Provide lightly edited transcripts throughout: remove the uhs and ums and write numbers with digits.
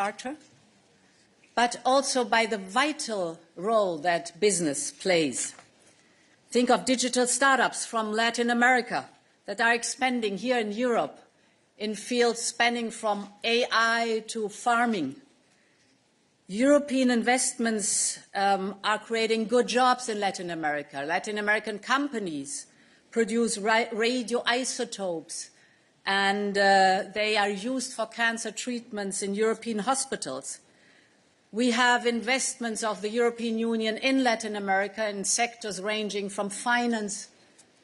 charter, but also by the vital role that business plays. Think of digital startups from Latin America that are expanding here in Europe in fields spanning from AI to farming. European investments are creating good jobs in Latin America. Latin American companies produce radioisotopes, and they are used for cancer treatments in European hospitals. We have investments of the European Union in Latin America in sectors ranging from finance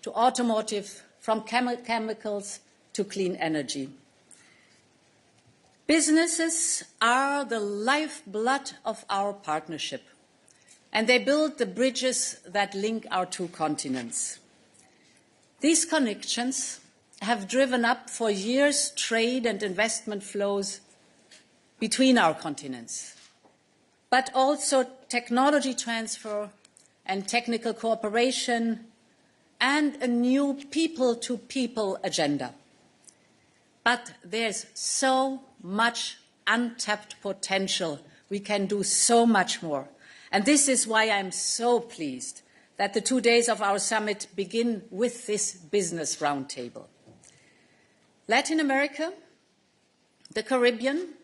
to automotive, from chemicals to clean energy. Businesses are the lifeblood of our partnership, and they build the bridges that link our two continents. These connections have driven up for years trade and investment flows between our continents, but also technology transfer and technical cooperation and a new people-to-people agenda. But there's so much untapped potential. We can do so much more. And this is why I'm so pleased that the 2 days of our summit begin with this business roundtable. Latin America, the Caribbean,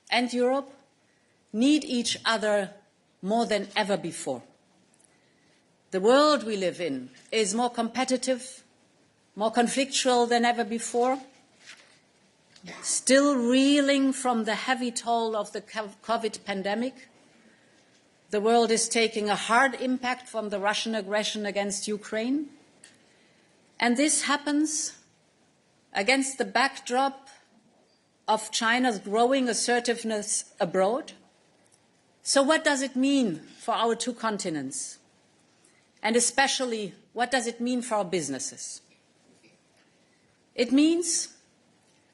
and Europe need each other more than ever before. The world we live in is more competitive, more conflictual than ever before, still reeling from the heavy toll of the COVID pandemic. The world is taking a hard impact from the Russian aggression against Ukraine. And this happens against the backdrop of China's growing assertiveness abroad. So what does it mean for our two continents? And especially, what does it mean for our businesses? It means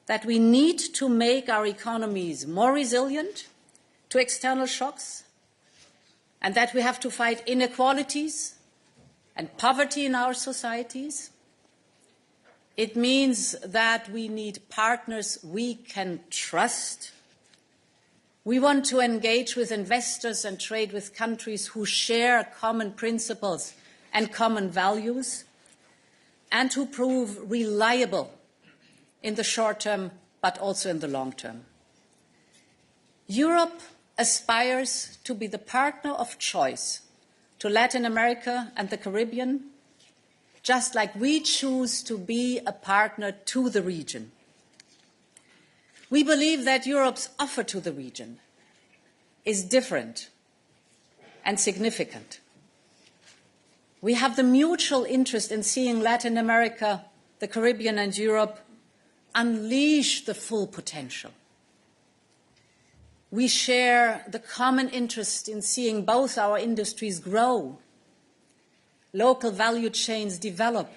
that we need to make our economies more resilient to external shocks, and that we have to fight inequalities and poverty in our societies. It means that we need partners we can trust. We want to engage with investors and trade with countries who share common principles and common values, and who prove reliable in the short term, but also in the long term. Europe aspires to be the partner of choice to Latin America and the Caribbean, just like we choose to be a partner to the region. We believe that Europe's offer to the region is different and significant. We have the mutual interest in seeing Latin America, the Caribbean and Europe unleash the full potential. We share the common interest in seeing both our industries grow, local value chains develop,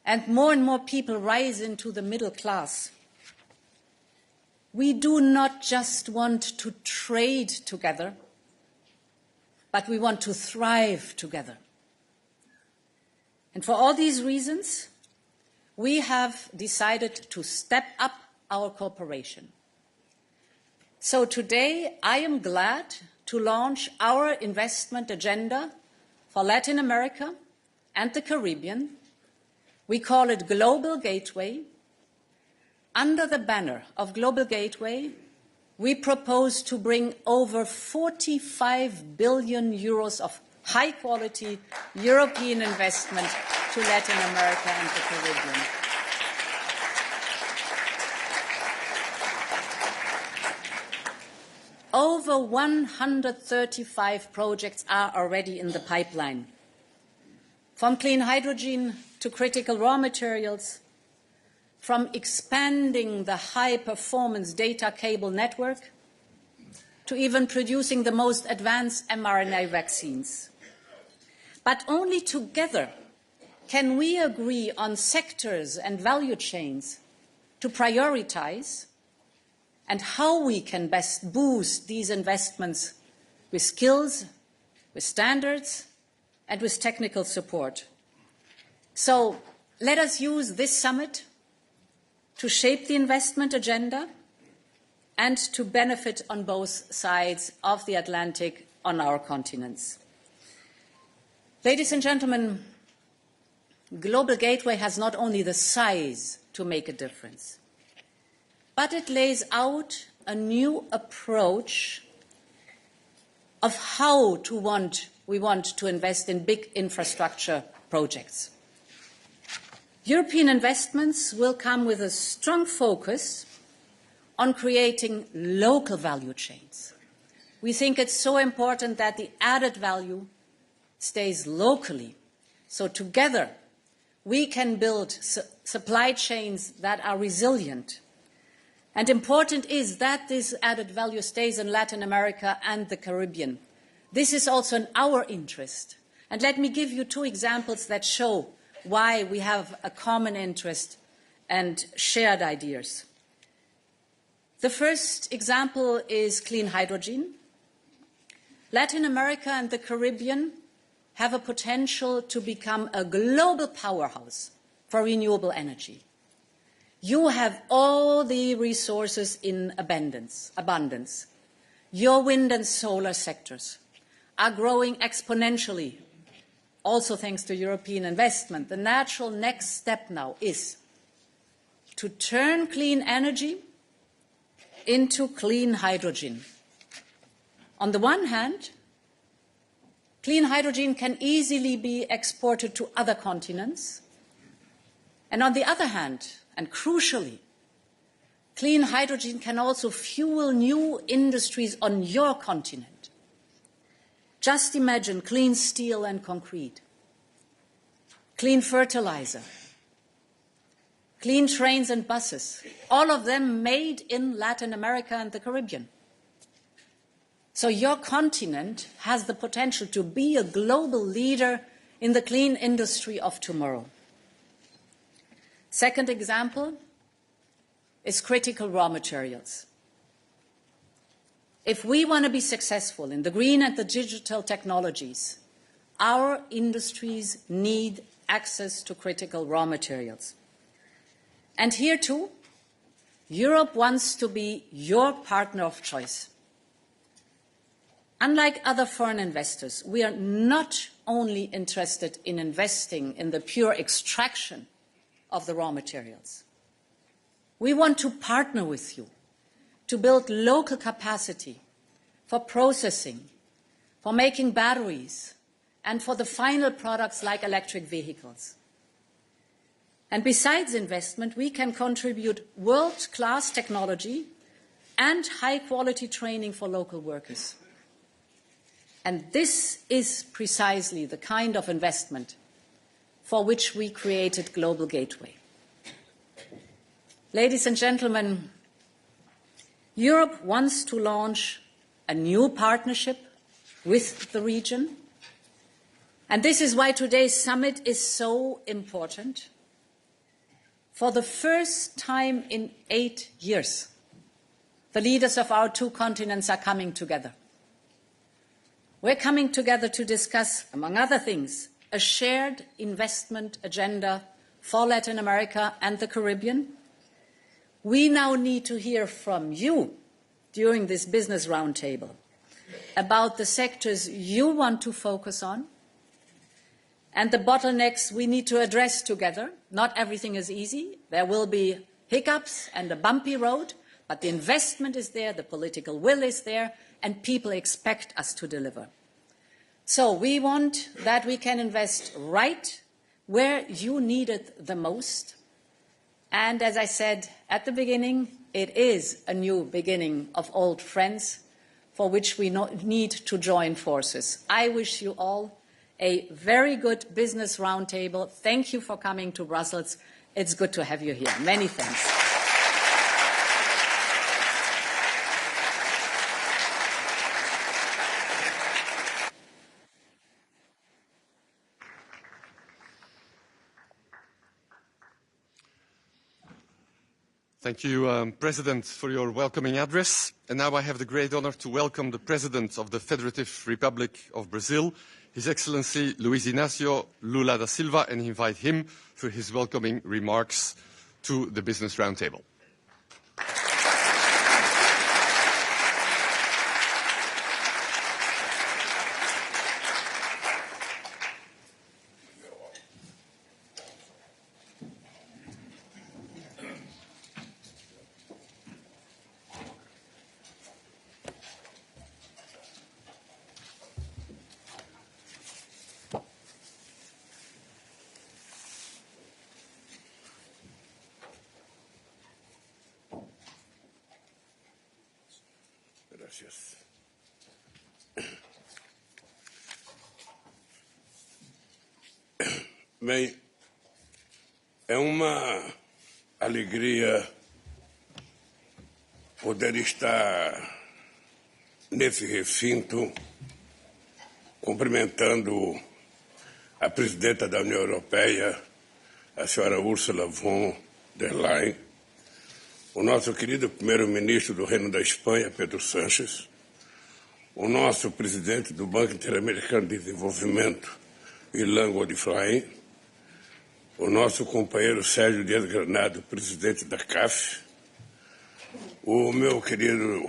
and more people rise into the middle class. We do not just want to trade together, but we want to thrive together. And for all these reasons, we have decided to step up our cooperation. So today, I am glad to launch our investment agenda for Latin America and the Caribbean. We call it Global Gateway. Under the banner of Global Gateway, we propose to bring over 45 billion euros of high-quality European investment to Latin America and the Caribbean. Over 135 projects are already in the pipeline, from clean hydrogen to critical raw materials, from expanding the high-performance data cable network to even producing the most advanced mRNA vaccines. But only together can we agree on sectors and value chains to prioritize and how we can best boost these investments with skills, with standards, and with technical support. So let us use this summit to shape the investment agenda and to benefit on both sides of the Atlantic on our continents. Ladies and gentlemen, Global Gateway has not only the size to make a difference, but it lays out a new approach of how we want to invest in big infrastructure projects. European investments will come with a strong focus on creating local value chains. We think it's so important that the added value stays locally, so together we can build supply chains that are resilient. And important is that this added value stays in Latin America and the Caribbean. This is also in our interest. And let me give you two examples that show why we have a common interest and shared ideas. The first example is clean hydrogen. Latin America and the Caribbean have a potential to become a global powerhouse for renewable energy. You have all the resources in abundance. Your wind and solar sectors are growing exponentially, also thanks to European investment. The natural next step now is to turn clean energy into clean hydrogen. On the one hand, clean hydrogen can easily be exported to other continents. And on the other hand, and crucially, clean hydrogen can also fuel new industries on your continent. Just imagine clean steel and concrete, clean fertilizer, clean trains and buses, all of them made in Latin America and the Caribbean. So your continent has the potential to be a global leader in the clean industry of tomorrow. Second example is critical raw materials. If we want to be successful in the green and the digital technologies, our industries need access to critical raw materials. And here too, Europe wants to be your partner of choice. Unlike other foreign investors, we are not only interested in investing in the pure extraction of the raw materials. We want to partner with you to build local capacity for processing, for making batteries, and for the final products like electric vehicles. And besides investment, we can contribute world-class technology and high-quality training for local workers. And this is precisely the kind of investment for which we created Global Gateway. Ladies and gentlemen, Europe wants to launch a new partnership with the region. And this is why today's summit is so important. For the first time in 8 years, the leaders of our two continents are coming together. We're coming together to discuss, among other things, a shared investment agenda for Latin America and the Caribbean. We now need to hear from you during this business roundtable about the sectors you want to focus on and the bottlenecks we need to address together. Not everything is easy. There will be hiccups and a bumpy road, but the investment is there, the political will is there, and people expect us to deliver. So we want that we can invest right where you need it the most. And as I said at the beginning, it is a new beginning of old friends for which we need to join forces. I wish you all a very good business roundtable. Thank you for coming to Brussels. It's good to have you here. Many thanks. Thank you, President, for your welcoming address. And now I have the great honor to welcome the President of the Federative Republic of Brazil, His Excellency Luiz Inácio Lula da Silva, and invite him for his welcoming remarks to the Business Roundtable. Gracias. Bem, é uma alegria poder estar nesse recinto cumprimentando a presidenta da União Europeia, a senhora Ursula von der Leyen, o nosso querido primeiro-ministro do Reino da Espanha, Pedro Sánchez, o nosso presidente do Banco Interamericano de Desenvolvimento, Ilan Godfrey, o nosso companheiro Sérgio Dias Granado, presidente da CAF, o meu querido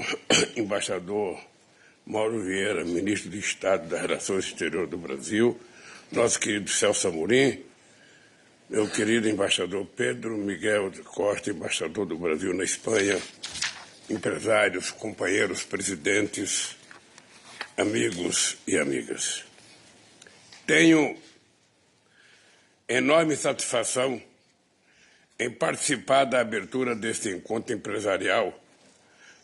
embaixador Mauro Vieira, ministro de Estado das Relações Exteriores do Brasil, nosso querido Celso Amorim, meu querido embaixador Pedro Miguel de Costa, embaixador do Brasil na Espanha, empresários, companheiros, presidentes, amigos e amigas. Tenho enorme satisfação em participar da abertura deste encontro empresarial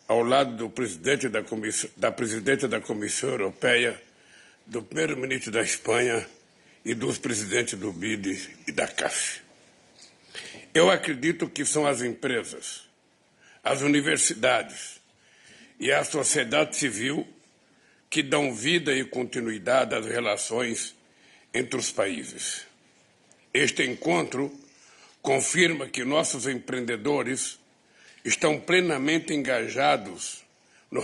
ao lado do presidente da presidente da Comissão Europeia, do primeiro-ministro da Espanha e dos presidentes do BID e da CAF. Eu acredito que são as empresas, as universidades e a sociedade civil que dão vida e continuidade às relações entre os países. Este encontro confirma que nossos empreendedores estão plenamente engajados no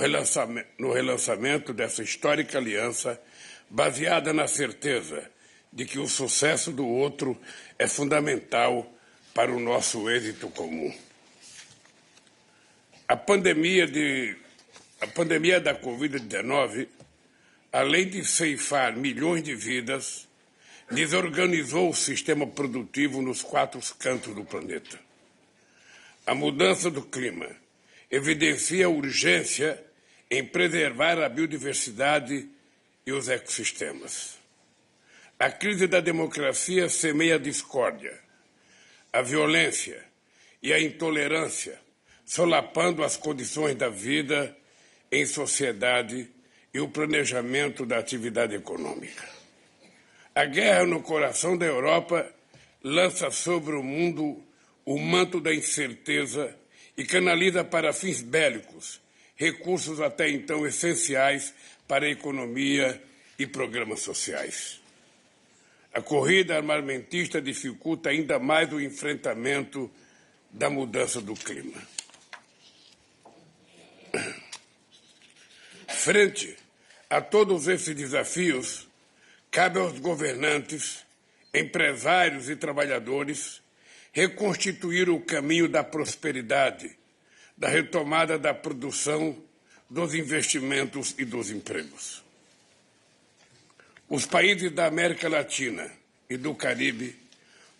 relançamento dessa histórica aliança, baseada na certeza de que o sucesso do outro é fundamental para o nosso êxito comum. A pandemia da Covid-19, além de ceifar milhões de vidas, desorganizou o sistema produtivo nos 4 cantos do planeta. A mudança do clima evidencia a urgência em preservar a biodiversidade e os ecossistemas. A crise da democracia semeia a discórdia, a violência e a intolerância, solapando as condições da vida em sociedade e o planejamento da atividade econômica. A guerra no coração da Europa lança sobre o mundo o manto da incerteza e canaliza para fins bélicos recursos até então essenciais para a economia e programas sociais. A corrida armamentista dificulta ainda mais o enfrentamento da mudança do clima. Frente a todos esses desafios, cabe aos governantes, empresários e trabalhadores reconstituir o caminho da prosperidade, da retomada da produção, dos investimentos e dos empregos. Os países da América Latina e do Caribe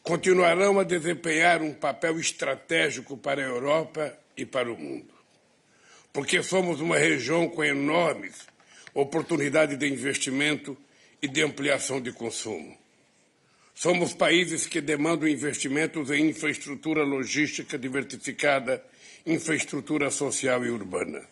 continuarão a desempenhar um papel estratégico para a Europa e para o mundo, porque somos uma região com enormes oportunidades de investimento e de ampliação de consumo. Somos países que demandam investimentos em infraestrutura logística diversificada, infraestrutura social e urbana.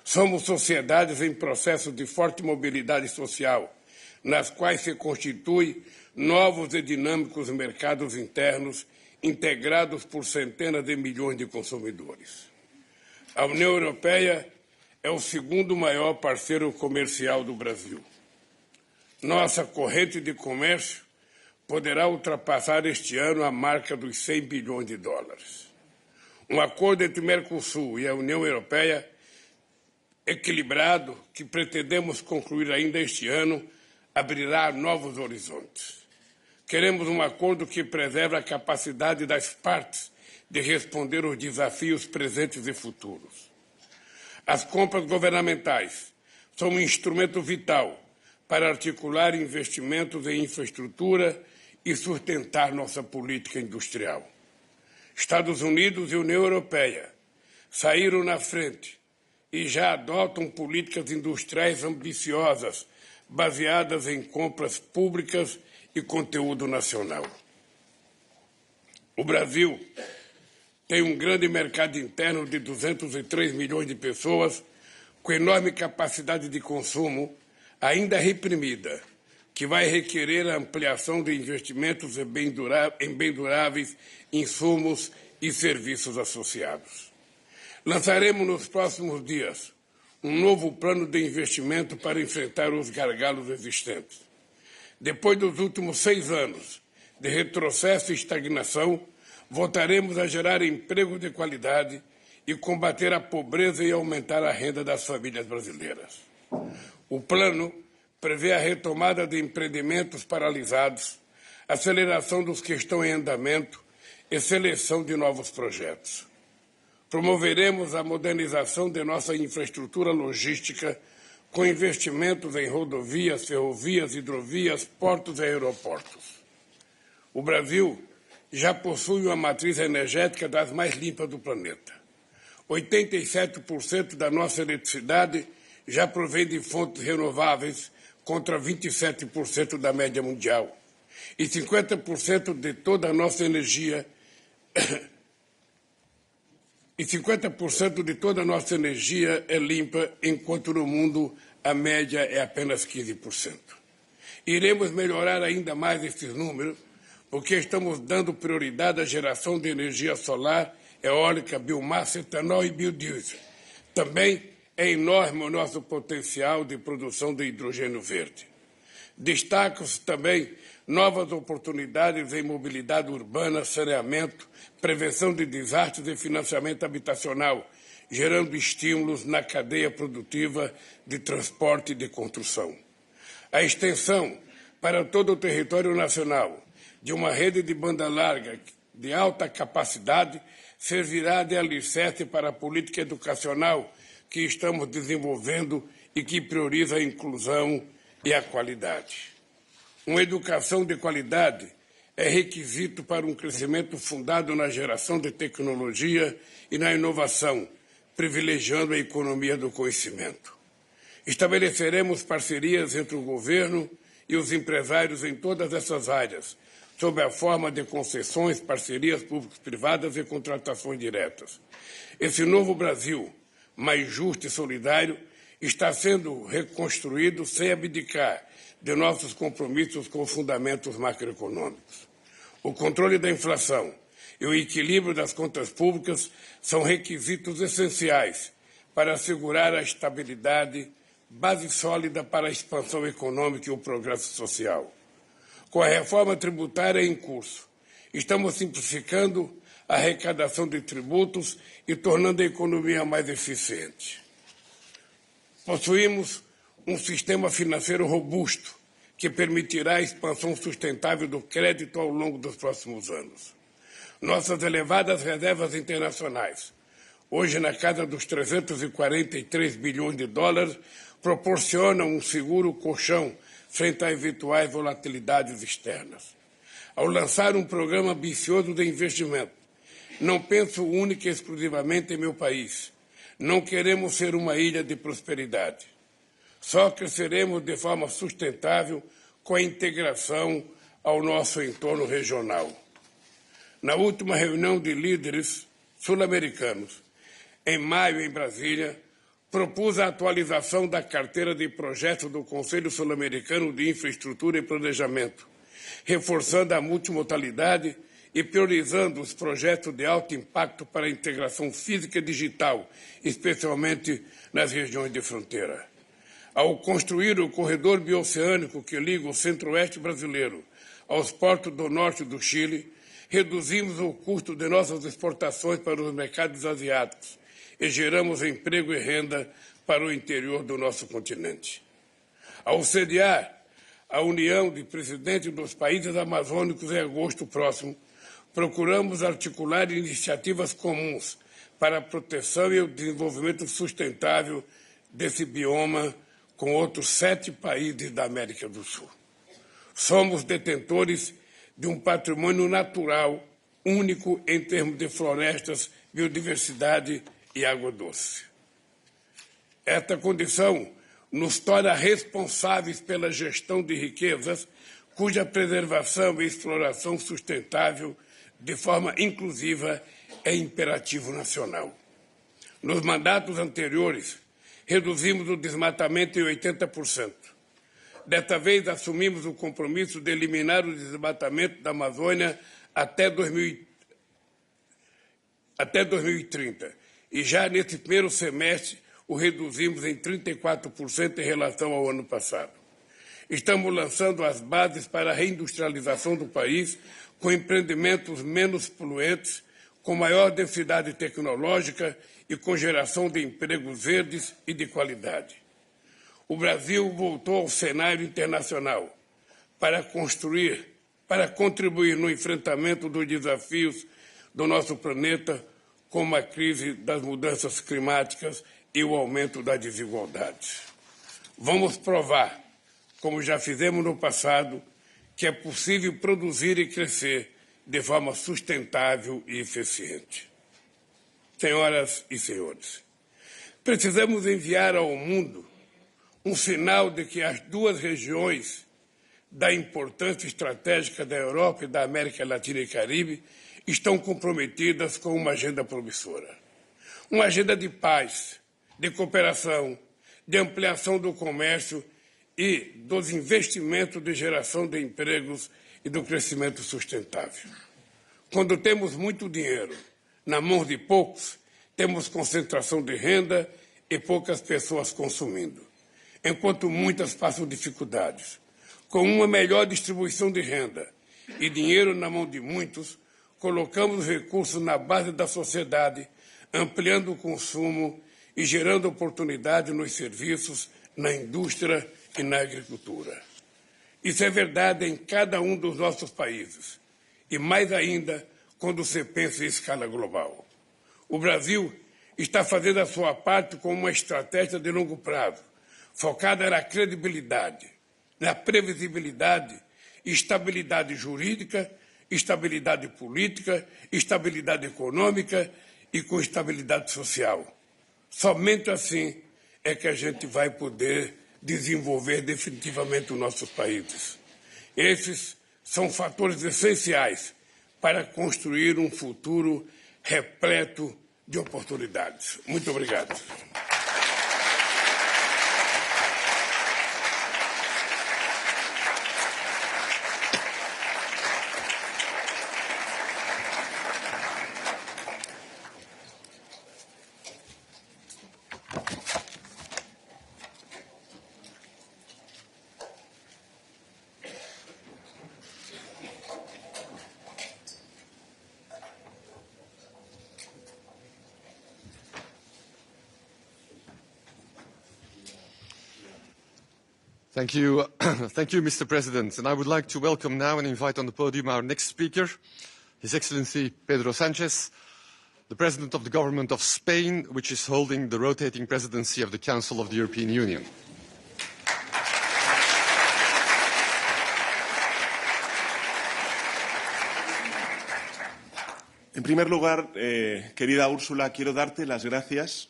Somos sociedades em processo de forte mobilidade social, nas quais se constituem novos e dinâmicos mercados internos integrados por centenas de milhões de consumidores. A União Europeia é o segundo maior parceiro comercial do Brasil. Nossa corrente de comércio poderá ultrapassar este ano a marca dos 100 bilhões de dólares. Um acordo entre Mercosur e a União Europeia equilibrado, que pretendemos concluir ainda este ano, abrirá novos horizontes. Queremos um acordo que preserve a capacidade das partes de responder aos desafios presentes e futuros. As compras governamentais são um instrumento vital para articular investimentos em infraestrutura e sustentar nossa política industrial. Estados Unidos e União Europeia saíram na frente e já adotam políticas industriais ambiciosas, baseadas em compras públicas e conteúdo nacional. O Brasil tem um grande mercado interno de 203 milhões de pessoas, com enorme capacidade de consumo, ainda reprimida, que vai requerer a ampliação de investimentos em bens duráveis, insumos e serviços associados. Lançaremos nos próximos dias um novo plano de investimento para enfrentar os gargalos existentes. Depois dos últimos 6 anos de retrocesso e estagnação, voltaremos a gerar emprego de qualidade e combater a pobreza e aumentar a renda das famílias brasileiras. O plano prevê a retomada de empreendimentos paralisados, aceleração dos que estão em andamento e seleção de novos projetos. Promoveremos a modernização de nossa infraestrutura logística com investimentos em rodovias, ferrovias, hidrovias, portos e aeroportos. O Brasil já possui uma matriz energética das mais limpas do planeta. 87% da nossa eletricidade já provém de fontes renováveis, contra 27% da média mundial. E 50% de toda a nossa energia é limpa, enquanto no mundo a média é apenas 15%. Iremos melhorar ainda mais esses números, porque estamos dando prioridade à geração de energia solar, eólica, biomassa, etanol e biodiesel. Também é enorme o nosso potencial de produção de hidrogênio verde. Destaco-se também novas oportunidades em mobilidade urbana, saneamento, prevenção de desastres e financiamento habitacional, gerando estímulos na cadeia produtiva de transporte e de construção. A extensão para todo o território nacional de uma rede de banda larga de alta capacidade servirá de alicerce para a política educacional que estamos desenvolvendo e que prioriza a inclusão e a qualidade. Uma educação de qualidade é requisito para um crescimento fundado na geração de tecnologia e na inovação, privilegiando a economia do conhecimento. Estabeleceremos parcerias entre o governo e os empresários em todas essas áreas, sob a forma de concessões, parcerias públicas-privadas e contratações diretas. Esse novo Brasil, mais justo e solidário, está sendo reconstruído sem abdicar de nossos compromissos com fundamentos macroeconômicos. O controle da inflação e o equilíbrio das contas públicas são requisitos essenciais para assegurar a estabilidade, base sólida para a expansão econômica e o progresso social. Com a reforma tributária em curso, estamos simplificando a arrecadação de tributos e tornando a economia mais eficiente. Possuímos um sistema financeiro robusto que permitirá a expansão sustentável do crédito ao longo dos próximos anos. Nossas elevadas reservas internacionais, hoje na casa dos 343 bilhões de dólares, proporcionam um seguro colchão frente a eventuais volatilidades externas. Ao lançar um programa ambicioso de investimento, não penso única e exclusivamente em meu país. Não queremos ser uma ilha de prosperidade. Só cresceremos de forma sustentável com a integração ao nosso entorno regional. Na última reunião de líderes sul-americanos, em maio, em Brasília, propus a atualização da carteira de projetos do Conselho Sul-Americano de Infraestrutura e Planejamento, reforçando a multimodalidade e priorizando os projetos de alto impacto para a integração física e digital, especialmente nas regiões de fronteira. Ao construir o corredor bioceânico que liga o centro-oeste brasileiro aos portos do norte do Chile, reduzimos o custo de nossas exportações para os mercados asiáticos e geramos emprego e renda para o interior do nosso continente. Ao sediar a União de Presidentes dos Países Amazônicos em agosto próximo, procuramos articular iniciativas comuns para a proteção e o desenvolvimento sustentável desse bioma com outros 7 países da América do Sul. Somos detentores de um patrimônio natural único em termos de florestas, biodiversidade e água doce. Esta condição nos torna responsáveis pela gestão de riquezas cuja preservação e exploração sustentável de forma inclusiva é imperativo nacional. Nos mandatos anteriores, reduzimos o desmatamento em 80%. Desta vez, assumimos o compromisso de eliminar o desmatamento da Amazônia até 2030. E já nesse primeiro semestre, o reduzimos em 34% em relação ao ano passado. Estamos lançando as bases para a reindustrialização do país com empreendimentos menos poluentes, com maior densidade tecnológica e com geração de empregos verdes e de qualidade. O Brasil voltou ao cenário internacional para contribuir no enfrentamento dos desafios do nosso planeta, como a crise das mudanças climáticas e o aumento das desigualdades. Vamos provar, como já fizemos no passado, que é possível produzir e crescer de forma sustentável e eficiente. Senhoras e senhores, precisamos enviar ao mundo um sinal de que as duas regiões da importância estratégica da Europa e da América Latina e Caribe estão comprometidas com uma agenda promissora. Uma agenda de paz, de cooperação, de ampliação do comércio e dos investimentos de geração de empregos e do crescimento sustentável. Quando temos muito dinheiro na mão de poucos, temos concentração de renda e poucas pessoas consumindo, enquanto muitas passam dificuldades. Com uma melhor distribuição de renda e dinheiro na mão de muitos, colocamos recursos na base da sociedade, ampliando o consumo e gerando oportunidade nos serviços, na indústria e na agricultura. Isso é verdade em cada um dos nossos países, e mais ainda quando se pensa em escala global. O Brasil está fazendo a sua parte com uma estratégia de longo prazo, focada na credibilidade, na previsibilidade, estabilidade jurídica, estabilidade política, estabilidade econômica e com estabilidade social. Somente assim é que a gente vai poder desenvolver definitivamente os nossos países. Esses são fatores essenciais para construir um futuro repleto de oportunidades. Muito obrigado. Thank you. Thank you, Mr. President. And I would like to welcome now and invite on the podium our next speaker, His Excellency Pedro Sánchez, the President of the Government of Spain, which is holding the rotating presidency of the Council of the European Union. En primer lugar, querida Úrsula, quiero darte las gracias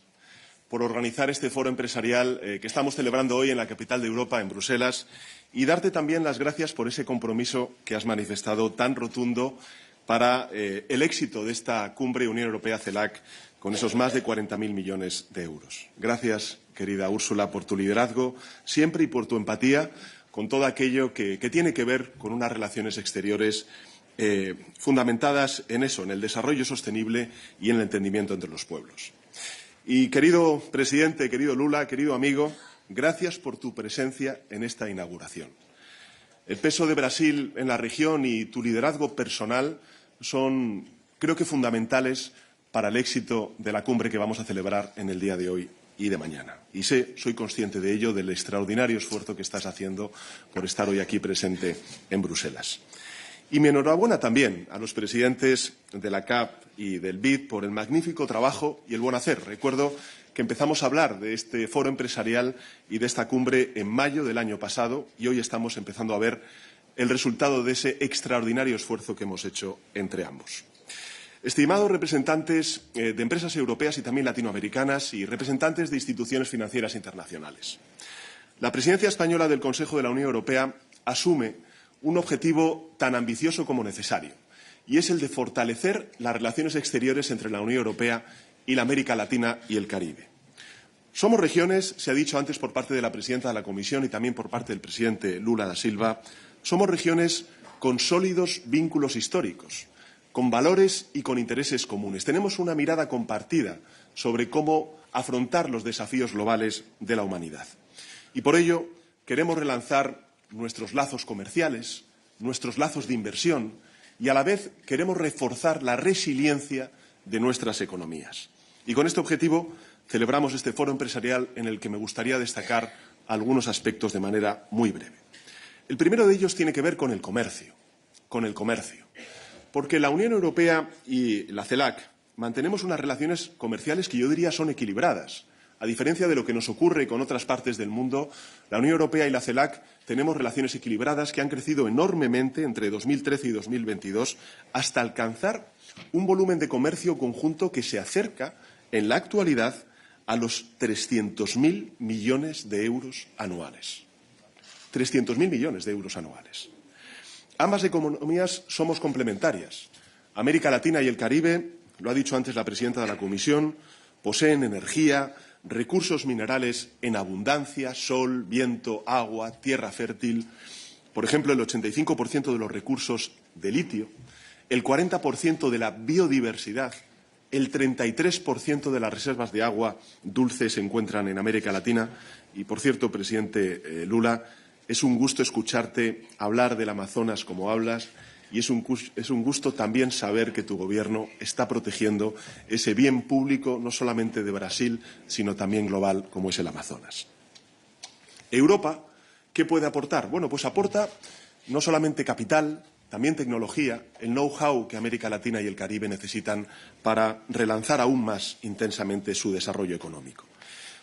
por organizar este foro empresarial que estamos celebrando hoy en la capital de Europa, en Bruselas, y darte también las gracias por ese compromiso que has manifestado tan rotundo para el éxito de esta cumbre Unión Europea-CELAC con esos más de 40.000 millones de euros. Gracias, querida Úrsula, por tu liderazgo siempre y por tu empatía con todo aquello que tiene que ver con unas relaciones exteriores fundamentadas en eso, en el desarrollo sostenible y en el entendimiento entre los pueblos. Y, querido presidente, querido Lula, querido amigo, gracias por tu presencia en esta inauguración. El peso de Brasil en la región y tu liderazgo personal son, creo que, fundamentales para el éxito de la cumbre que vamos a celebrar en el día de hoy y de mañana. Y soy consciente de ello, del extraordinario esfuerzo que estás haciendo por estar hoy aquí presente en Bruselas. Y mi enhorabuena también a los presidentes de la CAP y del BID por el magnífico trabajo y el buen hacer. Recuerdo que empezamos a hablar de este foro empresarial y de esta cumbre en mayo del año pasado y hoy estamos empezando a ver el resultado de ese extraordinario esfuerzo que hemos hecho entre ambos. Estimados representantes de empresas europeas y también latinoamericanas y representantes de instituciones financieras internacionales, la presidencia española del Consejo de la Unión Europea asume un objetivo tan ambicioso como necesario, y es el de fortalecer las relaciones exteriores entre la Unión Europea y la América Latina y el Caribe. Somos regiones, se ha dicho antes por parte de la presidenta de la Comisión y también por parte del presidente Lula da Silva, somos regiones con sólidos vínculos históricos, con valores y con intereses comunes. Tenemos una mirada compartida sobre cómo afrontar los desafíos globales de la humanidad. Y por ello queremos relanzar nuestros lazos comerciales, nuestros lazos de inversión y a la vez queremos reforzar la resiliencia de nuestras economías. Y con este objetivo celebramos este foro empresarial en el que me gustaría destacar algunos aspectos de manera muy breve. El primero de ellos tiene que ver con el comercio, porque la Unión Europea y la CELAC mantenemos unas relaciones comerciales que yo diría son equilibradas. A diferencia de lo que nos ocurre con otras partes del mundo, la Unión Europea y la CELAC tenemos relaciones equilibradas que han crecido enormemente entre 2013 y 2022 hasta alcanzar un volumen de comercio conjunto que se acerca en la actualidad a los 300.000 millones de euros anuales. 300.000 millones de euros anuales. Ambas economías somos complementarias. América Latina y el Caribe, lo ha dicho antes la presidenta de la Comisión, poseen energía, recursos minerales en abundancia, sol, viento, agua, tierra fértil. Por ejemplo, el 85% de los recursos de litio, el 40% de la biodiversidad, el 33% de las reservas de agua dulce se encuentran en América Latina. Y, por cierto, presidente Lula, es un gusto escucharte hablar del Amazonas como hablas y es un gusto también saber que tu Gobierno está protegiendo ese bien público no solamente de Brasil, sino también global, como es el Amazonas. Europa, ¿qué puede aportar? Bueno, pues aporta no solamente capital, también tecnología, el know-how que América Latina y el Caribe necesitan para relanzar aún más intensamente su desarrollo económico.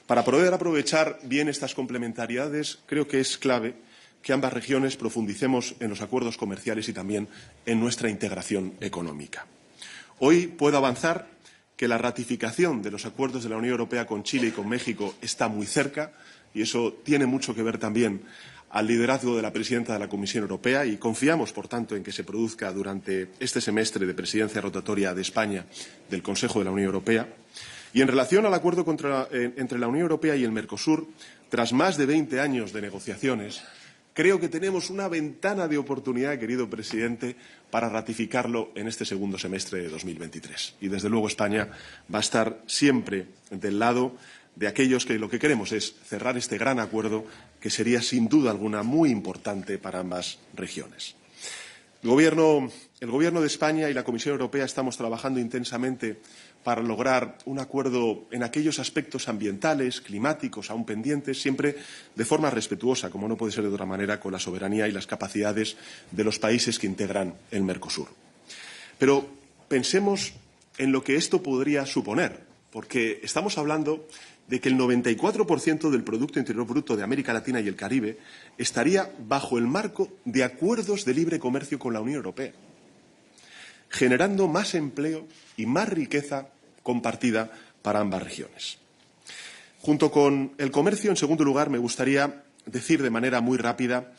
Para poder aprovechar bien estas complementariedades, creo que es clave que ambas regiones profundicemos en los acuerdos comerciales y también en nuestra integración económica. Hoy puedo avanzar que la ratificación de los acuerdos de la Unión Europea con Chile y con México está muy cerca y eso tiene mucho que ver también al liderazgo de la presidenta de la Comisión Europea y confiamos, por tanto, en que se produzca durante este semestre de presidencia rotatoria de España del Consejo de la Unión Europea. Y en relación al acuerdo entre la Unión Europea y el Mercosur, tras más de 20 años de negociaciones, creo que tenemos una ventana de oportunidad, querido presidente, para ratificarlo en este segundo semestre de 2023. Y, desde luego, España va a estar siempre del lado de aquellos que lo que queremos es cerrar este gran acuerdo que sería, sin duda alguna, muy importante para ambas regiones. El Gobierno de España y la Comisión Europea estamos trabajando intensamente para lograr un acuerdo en aquellos aspectos ambientales, climáticos, aún pendientes, siempre de forma respetuosa, como no puede ser de otra manera, con la soberanía y las capacidades de los países que integran el Mercosur. Pero pensemos en lo que esto podría suponer, porque estamos hablando de que el 94% del Producto Interior Bruto de América Latina y el Caribe estaría bajo el marco de acuerdos de libre comercio con la Unión Europea, generando más empleo y más riqueza compartida para ambas regiones. Junto con el comercio, en segundo lugar, me gustaría decir de manera muy rápida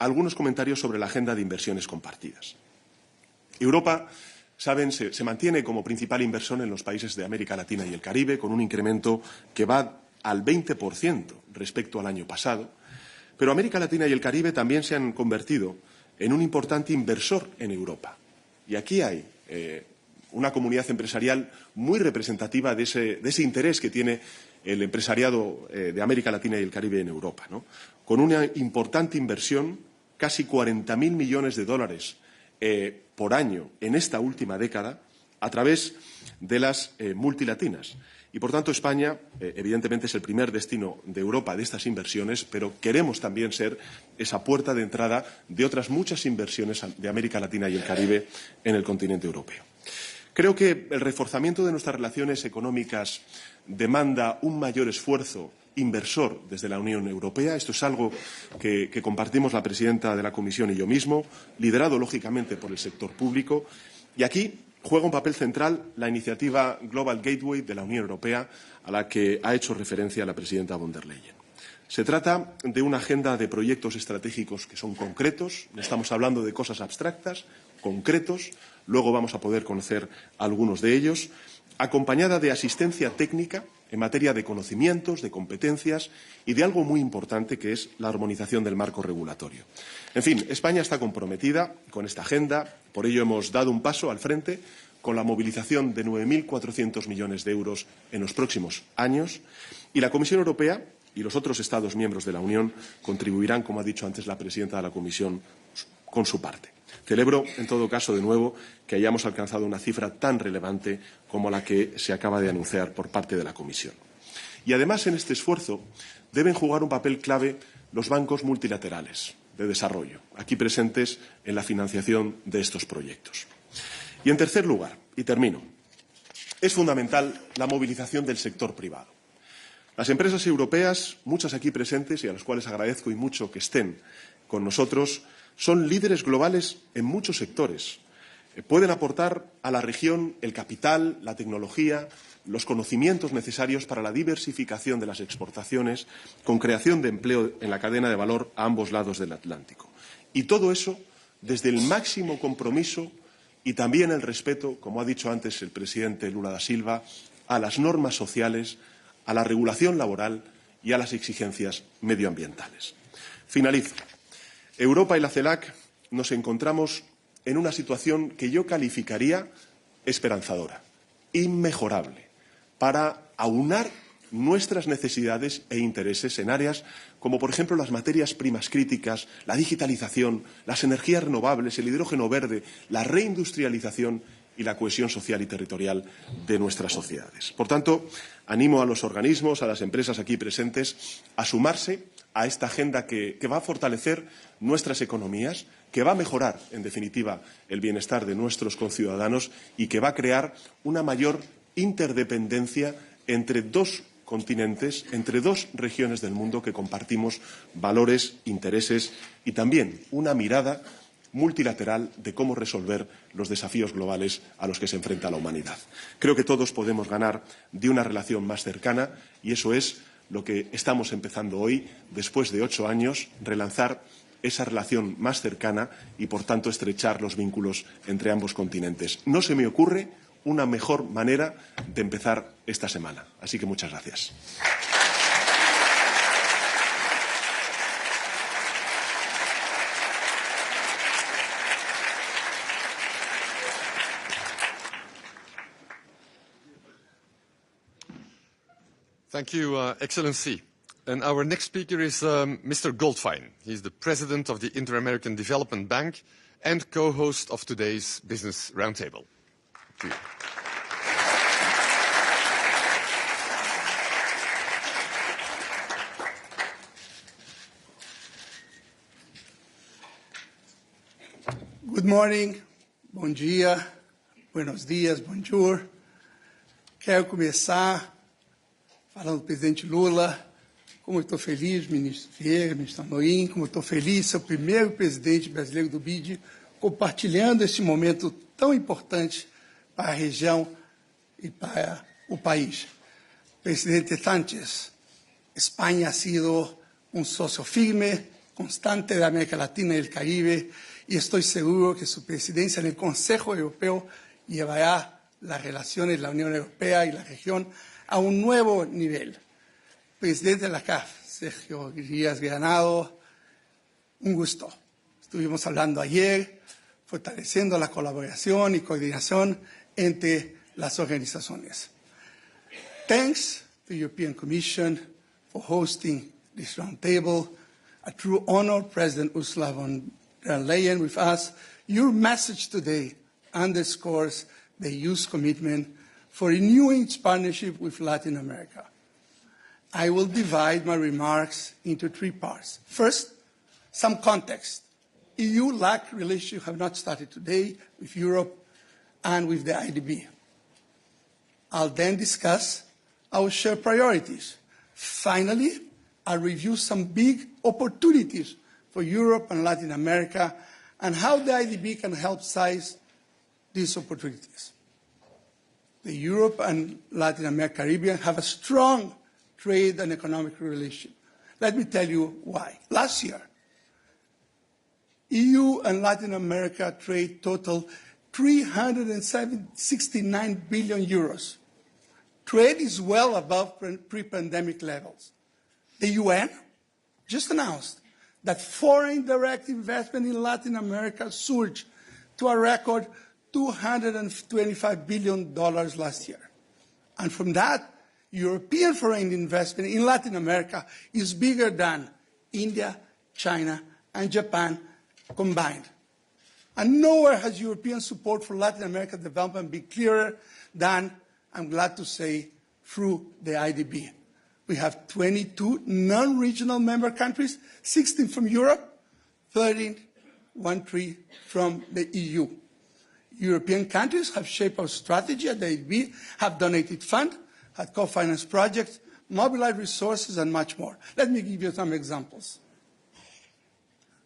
algunos comentarios sobre la agenda de inversiones compartidas. Europa, saben, se mantiene como principal inversor en los países de América Latina y el Caribe, con un incremento que va al 20% respecto al año pasado. Pero América Latina y el Caribe también se han convertido en un importante inversor en Europa. Y aquí hay una comunidad empresarial muy representativa de ese interés que tiene el empresariado de América Latina y el Caribe en Europa, ¿no? Con una importante inversión, casi 40.000 millones de dólares por año en esta última década, a través de las multilatinas. Y, por tanto, España, evidentemente, es el primer destino de Europa de estas inversiones, pero queremos también ser esa puerta de entrada de otras muchas inversiones de América Latina y el Caribe en el continente europeo. Creo que el reforzamiento de nuestras relaciones económicas demanda un mayor esfuerzo inversor desde la Unión Europea. Esto es algo que compartimos la presidenta de la Comisión y yo mismo, liderado, lógicamente, por el sector público. Y aquí juega un papel central la iniciativa Global Gateway de la Unión Europea, a la que ha hecho referencia la presidenta von der Leyen. Se trata de una agenda de proyectos estratégicos que son concretos, no estamos hablando de cosas abstractas, concretos, luego vamos a poder conocer algunos de ellos, acompañada de asistencia técnica en materia de conocimientos, de competencias y de algo muy importante que es la armonización del marco regulatorio. En fin, España está comprometida con esta agenda, por ello hemos dado un paso al frente con la movilización de 9.400 millones de euros en los próximos años y la Comisión Europea y los otros Estados miembros de la Unión contribuirán, como ha dicho antes la presidenta de la Comisión, con su parte. Celebro, en todo caso, de nuevo, que hayamos alcanzado una cifra tan relevante como la que se acaba de anunciar por parte de la Comisión. Y, además, en este esfuerzo deben jugar un papel clave los bancos multilaterales de desarrollo, aquí presentes en la financiación de estos proyectos. Y, en tercer lugar, y termino, es fundamental la movilización del sector privado. Las empresas europeas, muchas aquí presentes y a las cuales agradezco y mucho que estén con nosotros, son líderes globales en muchos sectores. Pueden aportar a la región el capital, la tecnología, los conocimientos necesarios para la diversificación de las exportaciones, con creación de empleo en la cadena de valor a ambos lados del Atlántico. Y todo eso desde el máximo compromiso y también el respeto, como ha dicho antes el presidente Lula da Silva, a las normas sociales, a la regulación laboral y a las exigencias medioambientales. Finalizo. Europa y la CELAC nos encontramos en una situación que yo calificaría esperanzadora, inmejorable, para aunar nuestras necesidades e intereses en áreas como, por ejemplo, las materias primas críticas, la digitalización, las energías renovables, el hidrógeno verde, la reindustrialización y la cohesión social y territorial de nuestras sociedades. Por tanto, animo a los organismos, a las empresas aquí presentes, a sumarse a esta agenda que va a fortalecer nuestras economías, que va a mejorar, en definitiva, el bienestar de nuestros conciudadanos y que va a crear una mayor interdependencia entre dos continentes, entre dos regiones del mundo que compartimos valores, intereses y también una mirada multilateral de cómo resolver los desafíos globales a los que se enfrenta la humanidad. Creo que todos podemos ganar de una relación más cercana y eso es lo que estamos empezando hoy, después de 8 años, relanzar esa relación más cercana y, por tanto, estrechar los vínculos entre ambos continentes. No se me ocurre una mejor manera de empezar esta semana. Así que muchas gracias. Thank you, Excellency. And our next speaker is Mr. Goldfein. He's the president of the Inter-American Development Bank and co-host of today's Business Roundtable. Thank you. Good morning, bom dia, buenos dias, bonjour. Quero começar falando do presidente Lula, como eu estou feliz, ministro Vieira, ministro Amorim, como eu estou feliz, ser o primeiro presidente brasileiro do BID, compartilhando este momento tão importante para a região e para o país. Presidente Sánchez, España ha sido un socio firme, constante de América Latina y el Caribe, y estoy seguro que su presidencia en el Consejo Europeo llevará las relaciones de la Unión Europea y la región a un nuevo nivel. Presidente de la CAF, Sergio Díaz Granado, un gusto. Estuvimos hablando ayer, fortaleciendo la colaboración y coordinación entre las organizaciones. Thanks to the European Commission for hosting this roundtable. A true honor, President Ursula von der Leyen with us. Your message today underscores the EU's commitment for renewing its partnership with Latin America. I will divide my remarks into 3 parts. First, some context. EU-LAC relations have not started today with Europe and with the IDB. I'll then discuss our shared priorities. Finally, I'll review some big opportunities for Europe and Latin America and how the IDB can help seize these opportunities. The Europe and Latin America Caribbean have a strong trade and economic relationship. Let me tell you why. Last year, EU and Latin America trade totaled 369 billion euros, Trade is well above pre-pandemic levels. The UN just announced that foreign direct investment in Latin America surged to a record $225 billion last year. And from that, European foreign investment in Latin America is bigger than India, China, and Japan combined. And nowhere has European support for Latin American development been clearer than, I'm glad to say, through the IDB. We have 22 non-regional member countries, 16 from Europe, 13 from the EU. European countries have shaped our strategy at the IDB, have donated funds, have co-financed projects, mobilized resources, and much more. Let me give you some examples.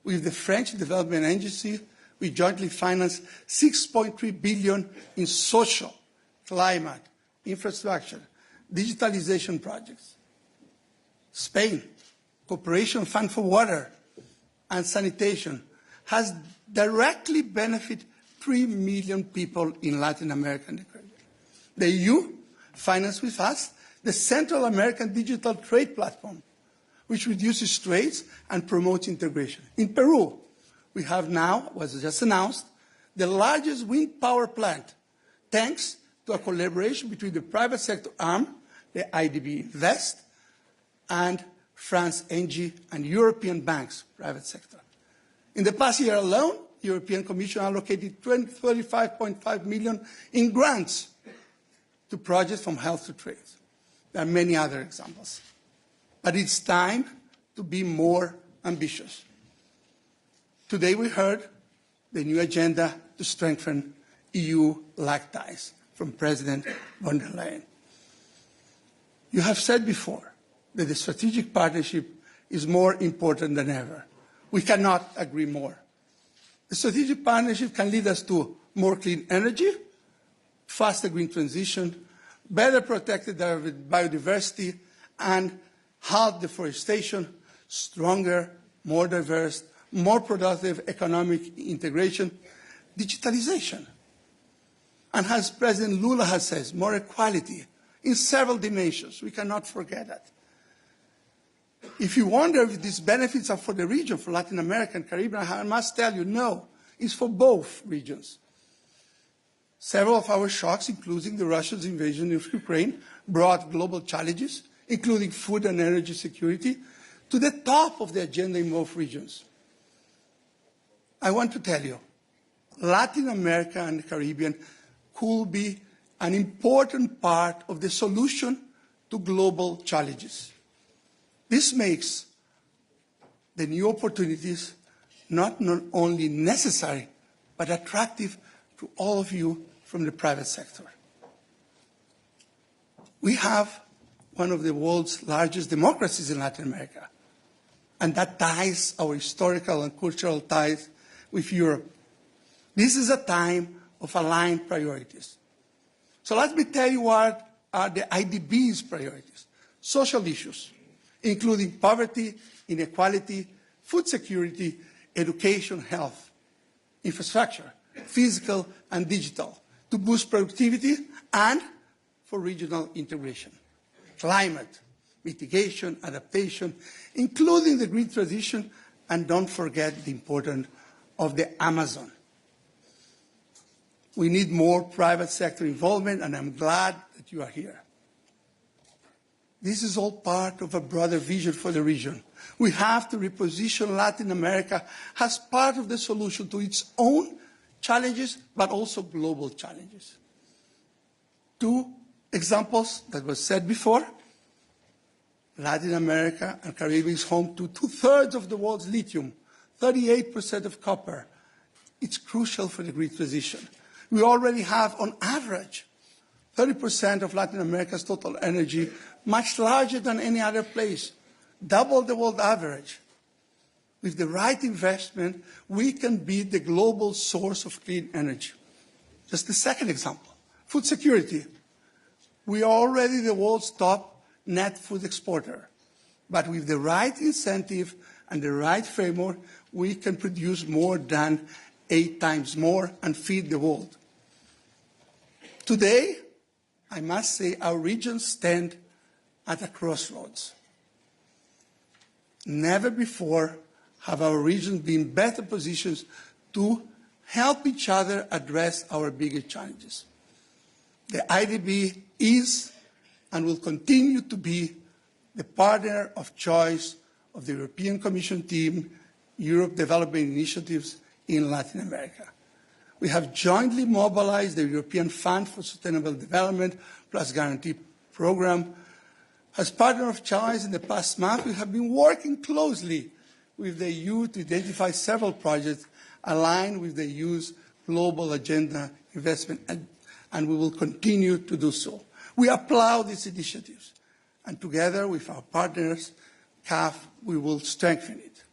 With the French Development Agency, we jointly financed $6.3 billion in social, climate, infrastructure, digitalization projects. Spain, Cooperation Fund for Water and Sanitation, has directly benefited 3 million people in Latin America and the Caribbean. The EU financed with us the Central American Digital Trade Platform, which reduces trades and promotes integration. In Peru, we have now, was just announced, the largest wind power plant, thanks to a collaboration between the private sector arm, the IDB Invest, and France Engie and European banks, private sector. In the past year alone, the European Commission allocated 35.5 million in grants to projects from health to trade. There are many other examples. But it's time to be more ambitious. Today we heard the new agenda to strengthen EU-LAC ties from President von der Leyen. You have said before that the strategic partnership is more important than ever. We cannot agree more. The strategic partnership can lead us to more clean energy, faster green transition, better protected biodiversity, and halt deforestation, stronger, more diverse, more productive economic integration, digitalization. And as President Lula has said, more equality in several dimensions. We cannot forget that. If you wonder if these benefits are for the region, for Latin America and Caribbean, I must tell you, no, it's for both regions. Several of our shocks, including the Russia's invasion of Ukraine, brought global challenges, including food and energy security, to the top of the agenda in both regions. I want to tell you, Latin America and the Caribbean could be an important part of the solution to global challenges. This makes the new opportunities not only necessary, but attractive to all of you from the private sector. We have one of the world's largest democracies in Latin America, and that ties our historical and cultural ties with Europe. This is a time of aligned priorities. So let me tell you what are the IDB's priorities. Social issues, including poverty, inequality, food security, education, health, infrastructure, physical and digital, to boost productivity and for regional integration. Climate, mitigation, adaptation, including the green transition, and don't forget the importance of the Amazon. We need more private sector involvement, and I'm glad that you are here. This is all part of a broader vision for the region. We have to reposition Latin America as part of the solution to its own challenges, but also global challenges. 2 examples that were said before. Latin America and Caribbean is home to 2/3 of the world's lithium, 38% of copper. It's crucial for the green transition. We already have, on average, 30% of Latin America's total energy, much larger than any other place, double the world average. With the right investment, we can be the global source of clean energy. Just the second example, food security. We are already the world's top net food exporter. But with the right incentive and the right framework, we can produce more than 8 times more and feed the world. Today, I must say our regions stand at a crossroads. Never before have our regions been better positioned to help each other address our biggest challenges. The IDB is and will continue to be the partner of choice of the European Commission team, Europe Development Initiatives in Latin America. We have jointly mobilized the European Fund for Sustainable Development Plus Guarantee Program. As partner of choice in the past month, we have been working closely with the EU to identify several projects aligned with the EU's global agenda investment, and we will continue to do so. We applaud these initiatives, and together with our partners, CAF, we will strengthen it.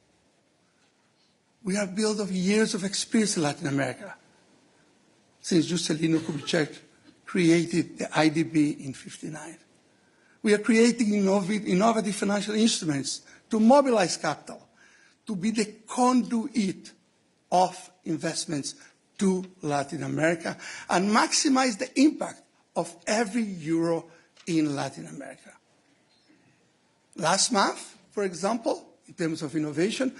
We are built of years of experience in Latin America, since Juscelino Kubitschek created the IDB in 1959. We are creating innovative financial instruments to mobilize capital, to be the conduit of investments to Latin America and maximize the impact of every euro in Latin America. Last month, for example, in terms of innovation,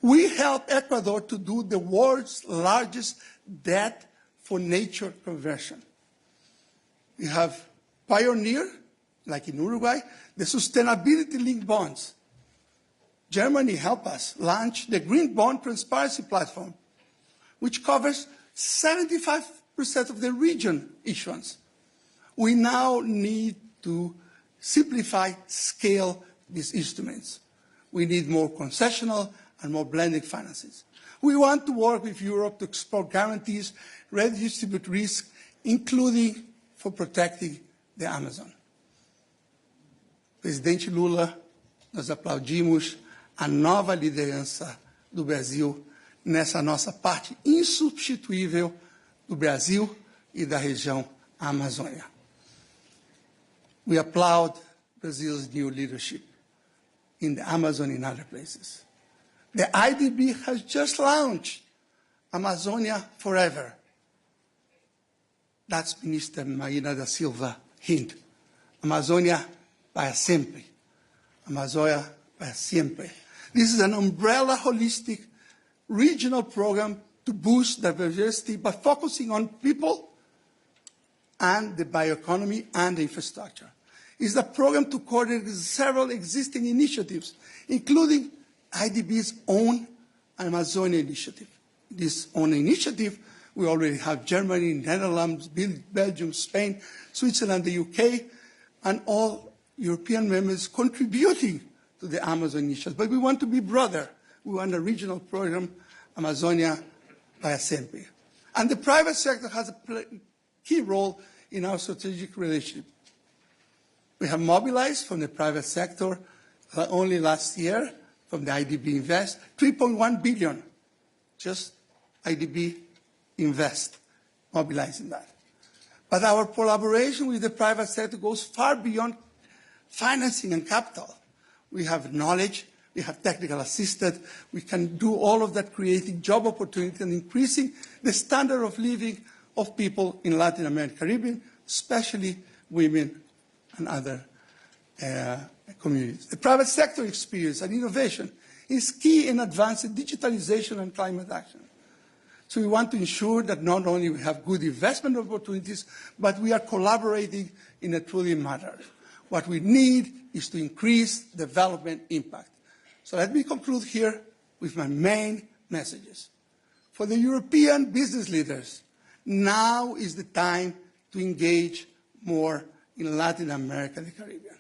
we helped Ecuador to do the world's largest debt for nature conversion. We have pioneered, like in Uruguay, the sustainability-linked bonds. Germany helped us launch the Green Bond Transparency Platform, which covers 75% of the region issuance. We now need to simplify, scale these instruments. We need more concessional and more blended finances. We want to work with Europe to explore guarantees, redistribute risk, including for protecting the Amazon. Presidente Lula, nós aplaudimos a nova liderança do Brasil nessa nossa parte insubstituível do Brasil e da região Amazônia. We applaud Brazil's new leadership in the Amazon and other places. The IDB has just launched Amazonia Forever. That's Minister Marina da Silva hint. Amazonia para sempre. Amazonia para siempre. This is an umbrella holistic regional program to boost diversity by focusing on people and the bioeconomy and the infrastructure. It's a program to coordinate several existing initiatives, including IDB's own Amazonia initiative. This own initiative, we already have Germany, Netherlands, Belgium, Spain, Switzerland, the UK, and all European members contributing to the Amazon initiative. But we want to be broader. We want a regional program, Amazonia para siempre. And the private sector has a key role in our strategic relationship. We have mobilized from the private sector only last year, from the IDB Invest, 3.1 billion, just IDB Invest, mobilizing that. But our collaboration with the private sector goes far beyond financing and capital. We have knowledge, we have technical assistance, we can do all of that, creating job opportunity and increasing the standard of living of people in Latin America, Caribbean, especially women and other communities. The private sector experience and innovation is key in advancing digitalization and climate action. So we want to ensure that not only we have good investment opportunities, but we are collaborating in a truly matter. What we need is to increase development impact. So let me conclude here with my main messages. For the European business leaders, now is the time to engage more in Latin America and the Caribbean.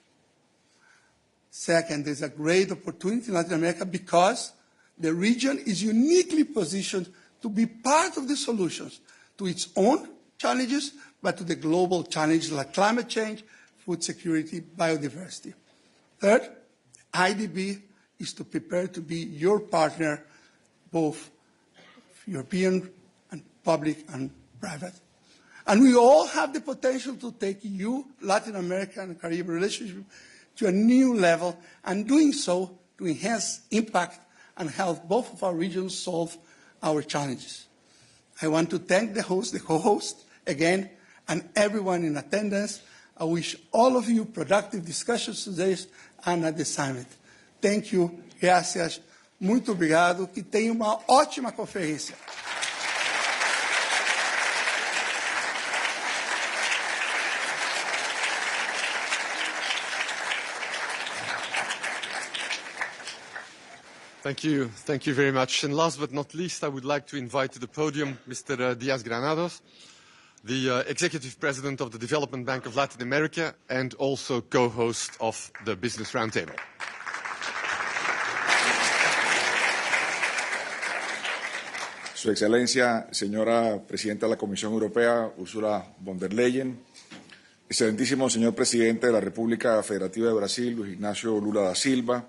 Second, there's a great opportunity in Latin America because the region is uniquely positioned to be part of the solutions to its own challenges, but to the global challenges like climate change, food security, biodiversity. Third, IDB is to prepare to be your partner, both European and public and private. And we all have the potential to take EU, Latin America, and Caribbean relationship to a new level, and doing so to enhance impact and help both of our regions solve our challenges. I want to thank the host, the co-host, again, and everyone in attendance. I wish all of you productive discussions today and at the summit. Thank you. Gracias. Muito obrigado. Que tenha uma ótima conferência. Thank you very much. And last but not least, I would like to invite to the podium Mr. Diaz-Granados, the Executive President of the Development Bank of Latin America and also co-host of the Business Roundtable. Su Excelencia, señora Presidenta de la Comisión Europea, Ursula von der Leyen, excelentísimo señor Presidente de la República Federativa de Brasil, Luis Ignacio Lula da Silva,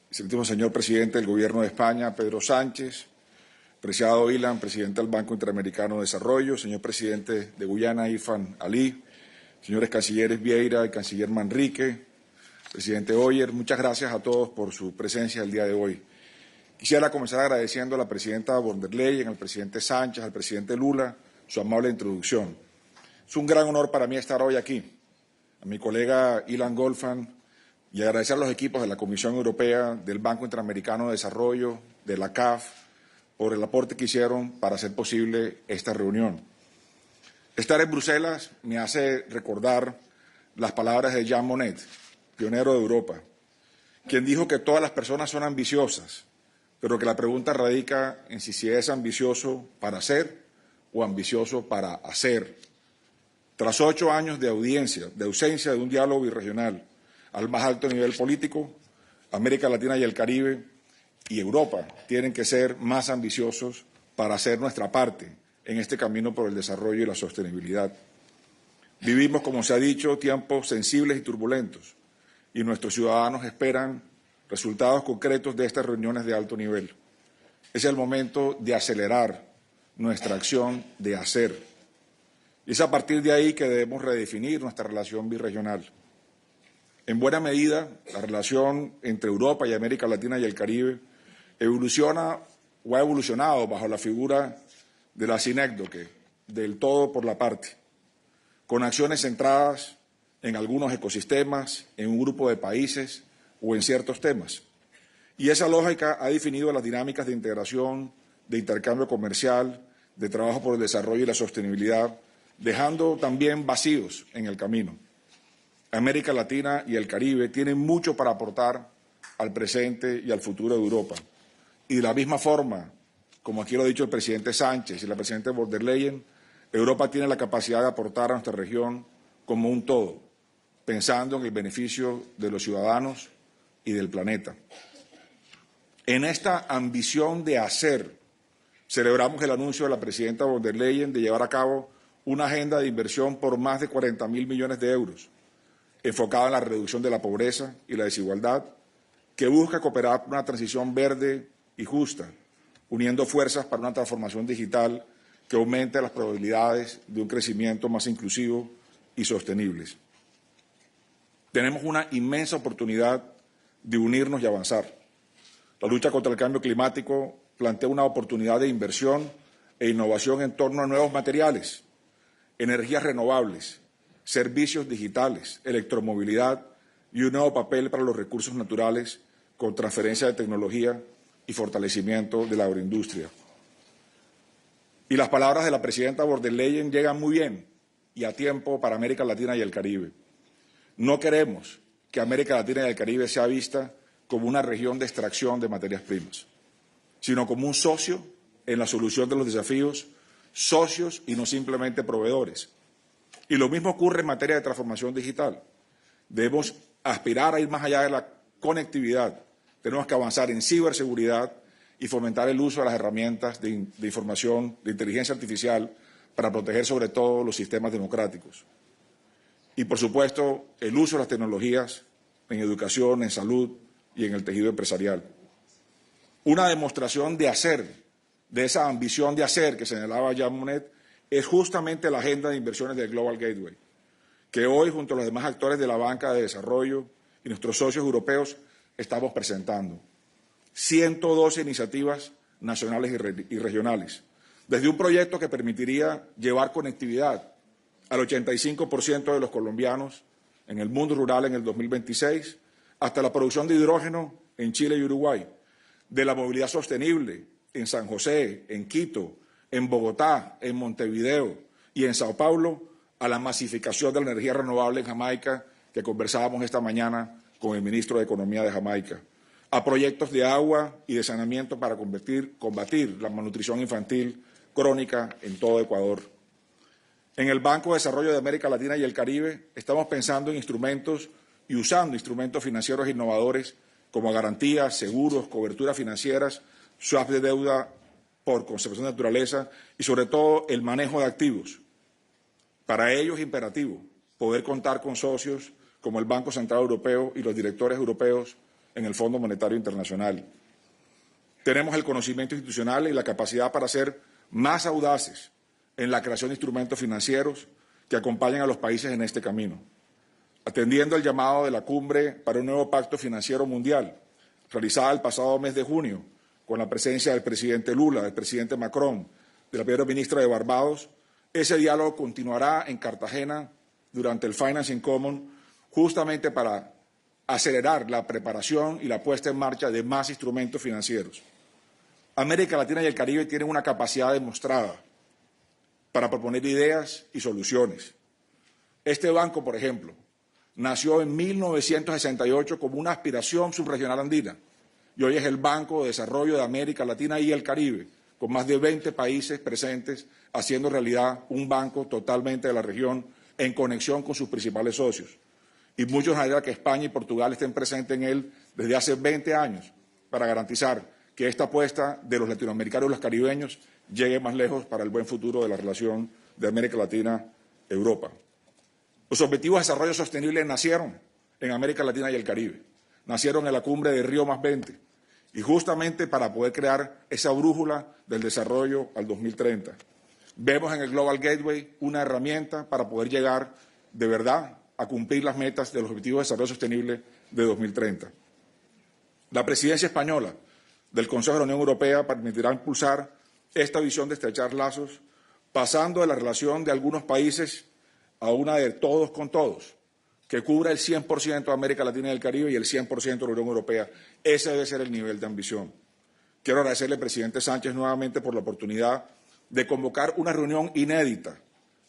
excelentísimo señor Presidente del Gobierno de España, Pedro Sánchez, preciado Ilan, Presidente del Banco Interamericano de Desarrollo, señor Presidente de Guyana, Irfan Ali, señores Cancilleres Vieira y Canciller Manrique, Presidente Hoyer, muchas gracias a todos por su presencia el día de hoy. Quisiera comenzar agradeciendo a la Presidenta von der Leyen, al Presidente Sánchez, al Presidente Lula, su amable introducción. Es un gran honor para mí estar hoy aquí. A mi colega Ilan Golfan y agradecer a los equipos de la Comisión Europea, del Banco Interamericano de Desarrollo, de la CAF, por el aporte que hicieron para hacer posible esta reunión. Estar en Bruselas me hace recordar las palabras de Jean Monnet, pionero de Europa, quien dijo que todas las personas son ambiciosas, pero que la pregunta radica en si es ambicioso para hacer o ambicioso para hacer. Tras 8 años de ausencia de un diálogo birregional al más alto nivel político, América Latina y el Caribe y Europa tienen que ser más ambiciosos para hacer nuestra parte en este camino por el desarrollo y la sostenibilidad. Vivimos, como se ha dicho, tiempos sensibles y turbulentos, y nuestros ciudadanos esperan resultados concretos de estas reuniones de alto nivel. Es el momento de acelerar nuestra acción de hacer. Y es a partir de ahí que debemos redefinir nuestra relación birregional. En buena medida, la relación entre Europa y América Latina y el Caribe evoluciona o ha evolucionado bajo la figura de la sinécdoque, del todo por la parte, con acciones centradas en algunos ecosistemas, en un grupo de países o en ciertos temas. Y esa lógica ha definido las dinámicas de integración, de intercambio comercial, de trabajo por el desarrollo y la sostenibilidad, dejando también vacíos en el camino. América Latina y el Caribe tienen mucho para aportar al presente y al futuro de Europa. Y de la misma forma, como aquí lo ha dicho el presidente Sánchez y la presidenta von der Leyen, Europa tiene la capacidad de aportar a nuestra región como un todo, pensando en el beneficio de los ciudadanos y del planeta. En esta ambición de hacer, celebramos el anuncio de la presidenta von der Leyen de llevar a cabo una agenda de inversión por más de 40.000 millones de euros, enfocada en la reducción de la pobreza y la desigualdad, que busca cooperar por una transición verde y justa, uniendo fuerzas para una transformación digital que aumente las probabilidades de un crecimiento más inclusivo y sostenible. Tenemos una inmensa oportunidad de unirnos y avanzar. La lucha contra el cambio climático plantea una oportunidad de inversión e innovación en torno a nuevos materiales, energías renovables, servicios digitales, electromovilidad y un nuevo papel para los recursos naturales con transferencia de tecnología y fortalecimiento de la agroindustria. Y las palabras de la presidenta von der Leyen llegan muy bien y a tiempo para América Latina y el Caribe. No queremos que América Latina y el Caribe sea vista como una región de extracción de materias primas, sino como un socio en la solución de los desafíos, socios y no simplemente proveedores. Y lo mismo ocurre en materia de transformación digital. Debemos aspirar a ir más allá de la conectividad. Tenemos que avanzar en ciberseguridad y fomentar el uso de las herramientas de información, de inteligencia artificial, para proteger sobre todo los sistemas democráticos. Y, por supuesto, el uso de las tecnologías en educación, en salud y en el tejido empresarial. Una demostración de hacer, de esa ambición de hacer que señalaba Jean Monnet, es justamente la agenda de inversiones del Global Gateway, que hoy, junto a los demás actores de la banca de desarrollo y nuestros socios europeos, estamos presentando. 112 iniciativas nacionales y regionales, desde un proyecto que permitiría llevar conectividad al 85% de los colombianos en el mundo rural en el 2026, hasta la producción de hidrógeno en Chile y Uruguay, de la movilidad sostenible en San José, en Quito, en Bogotá, en Montevideo y en Sao Paulo, a la masificación de la energía renovable en Jamaica, que conversábamos esta mañana con el ministro de Economía de Jamaica, a proyectos de agua y de saneamiento para combatir la malnutrición infantil crónica en todo Ecuador. En el Banco de Desarrollo de América Latina y el Caribe estamos pensando en instrumentos y usando instrumentos financieros innovadores como garantías, seguros, coberturas financieras, swaps de deuda por conservación de naturaleza y, sobre todo, el manejo de activos. Para ello es imperativo poder contar con socios como el Banco Central Europeo y los directores europeos en el Fondo Monetario Internacional. Tenemos el conocimiento institucional y la capacidad para ser más audaces en la creación de instrumentos financieros que acompañen a los países en este camino. Atendiendo el llamado de la cumbre para un nuevo pacto financiero mundial, realizada el pasado mes de junio, con la presencia del presidente Lula, del presidente Macron, de la primera ministra de Barbados, ese diálogo continuará en Cartagena durante el Financing Common, justamente para acelerar la preparación y la puesta en marcha de más instrumentos financieros. América Latina y el Caribe tienen una capacidad demostrada para proponer ideas y soluciones. Este banco, por ejemplo, nació en 1968 como una aspiración subregional andina y hoy es el Banco de Desarrollo de América Latina y el Caribe, con más de 20 países presentes, haciendo realidad un banco totalmente de la región en conexión con sus principales socios. Y muchos anhelan que España y Portugal estén presentes en él desde hace 20 años para garantizar que esta apuesta de los latinoamericanos y los caribeños llegue más lejos para el buen futuro de la relación de América Latina-Europa. Los Objetivos de Desarrollo Sostenible nacieron en América Latina y el Caribe, nacieron en la cumbre de Río +20 y justamente para poder crear esa brújula del desarrollo al 2030. Vemos en el Global Gateway una herramienta para poder llegar de verdad a cumplir las metas de los Objetivos de Desarrollo Sostenible de 2030. La presidencia española del Consejo de la Unión Europea permitirá impulsar esta visión de estrechar lazos, pasando de la relación de algunos países a una de todos con todos, que cubra el 100% de América Latina y el Caribe y el 100% de la Unión Europea. Ese debe ser el nivel de ambición. Quiero agradecerle al presidente Sánchez nuevamente por la oportunidad de convocar una reunión inédita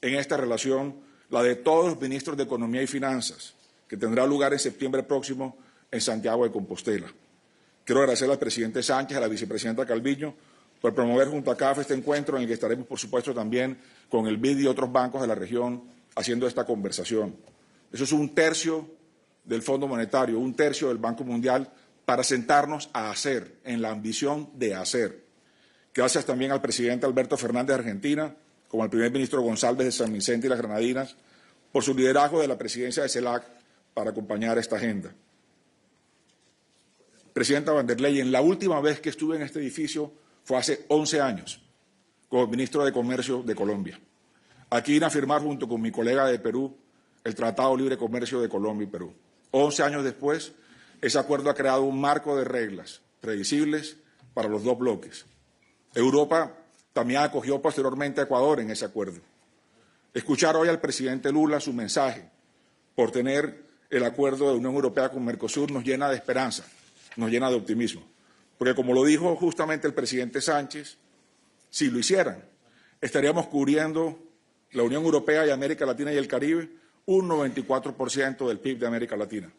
en esta relación, la de todos los ministros de Economía y Finanzas, que tendrá lugar en septiembre próximo en Santiago de Compostela. Quiero agradecerle al presidente Sánchez, a la vicepresidenta Calviño, por promover junto a CAF este encuentro en el que estaremos, por supuesto, también con el BID y otros bancos de la región haciendo esta conversación. Eso es 1/3 del Fondo Monetario, 1/3 del Banco Mundial, para sentarnos a hacer, en la ambición de hacer. Gracias también al presidente Alberto Fernández de Argentina, como al primer ministro González de San Vicente y las Granadinas, por su liderazgo de la presidencia de CELAC para acompañar esta agenda. Presidenta von der Leyen, la última vez que estuve en este edificio fue hace 11 años, como ministro de Comercio de Colombia. Aquí vine a firmar junto con mi colega de Perú el Tratado de Libre Comercio de Colombia y Perú. 11 años después, ese acuerdo ha creado un marco de reglas predecibles para los dos bloques. Europa también acogió posteriormente a Ecuador en ese acuerdo. Escuchar hoy al presidente Lula su mensaje por tener el acuerdo de Unión Europea con Mercosur nos llena de esperanza, nos llena de optimismo. Porque como lo dijo justamente el presidente Sánchez, si lo hicieran, estaríamos cubriendo la Unión Europea y América Latina y el Caribe un 94% del PIB de América Latina,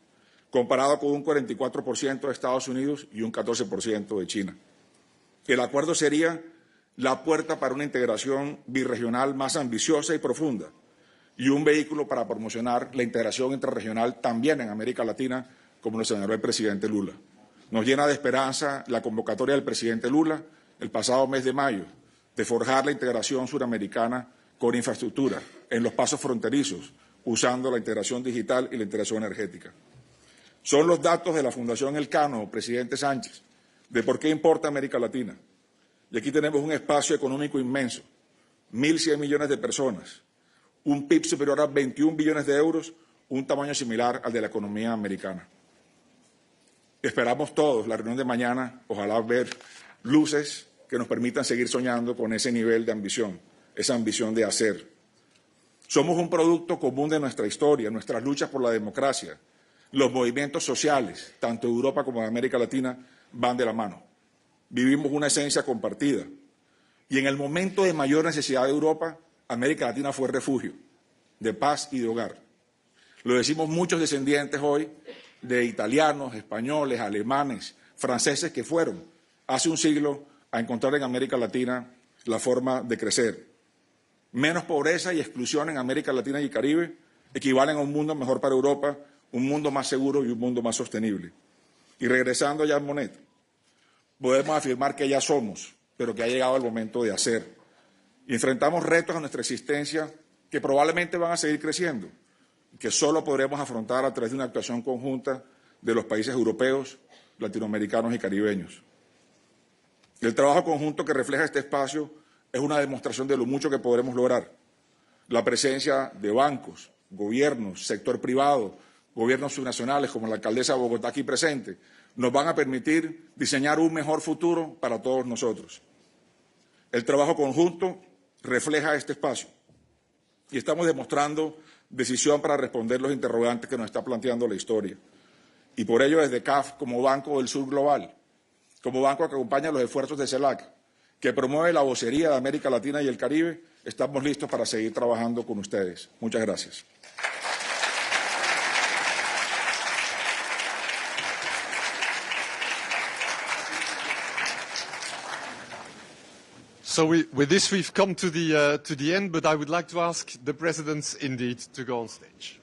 comparado con un 44% de Estados Unidos y un 14% de China. El acuerdo sería la puerta para una integración birregional más ambiciosa y profunda y un vehículo para promocionar la integración intrarregional también en América Latina, como lo señaló el presidente Lula. Nos llena de esperanza la convocatoria del presidente Lula el pasado mes de mayo de forjar la integración suramericana con infraestructura en los pasos fronterizos, usando la integración digital y la integración energética. Son los datos de la Fundación Elcano, presidente Sánchez, de por qué importa América Latina. Y aquí tenemos un espacio económico inmenso, 1.100 millones de personas, un PIB superior a 21 billones de euros, un tamaño similar al de la economía americana. Esperamos todos la reunión de mañana, ojalá ver luces que nos permitan seguir soñando con ese nivel de ambición, esa ambición de hacer. Somos un producto común de nuestra historia, nuestras luchas por la democracia. Los movimientos sociales, tanto de Europa como de América Latina, van de la mano. Vivimos una esencia compartida. Y en el momento de mayor necesidad de Europa, América Latina fue refugio de paz y de hogar. Lo decimos muchos descendientes hoy de italianos, españoles, alemanes, franceses que fueron hace un siglo a encontrar en América Latina la forma de crecer. Menos pobreza y exclusión en América Latina y el Caribe equivalen a un mundo mejor para Europa, un mundo más seguro y un mundo más sostenible. Y regresando ya a Monet, podemos afirmar que ya somos, pero que ha llegado el momento de hacer. Y enfrentamos retos a nuestra existencia que probablemente van a seguir creciendo, que solo podremos afrontar a través de una actuación conjunta de los países europeos, latinoamericanos y caribeños. El trabajo conjunto que refleja este espacio es una demostración de lo mucho que podremos lograr. La presencia de bancos, gobiernos, sector privado, gobiernos subnacionales como la alcaldesa de Bogotá aquí presente, nos van a permitir diseñar un mejor futuro para todos nosotros. El trabajo conjunto refleja este espacio y estamos demostrando decisión para responder los interrogantes que nos está planteando la historia. Y por ello, desde CAF, como Banco del Sur Global, como banco que acompaña los esfuerzos de CELAC, que promueve la vocería de América Latina y el Caribe, estamos listos para seguir trabajando con ustedes. Muchas gracias. So with this, we've come to the end, but I would like to ask the presidents indeed to go on stage.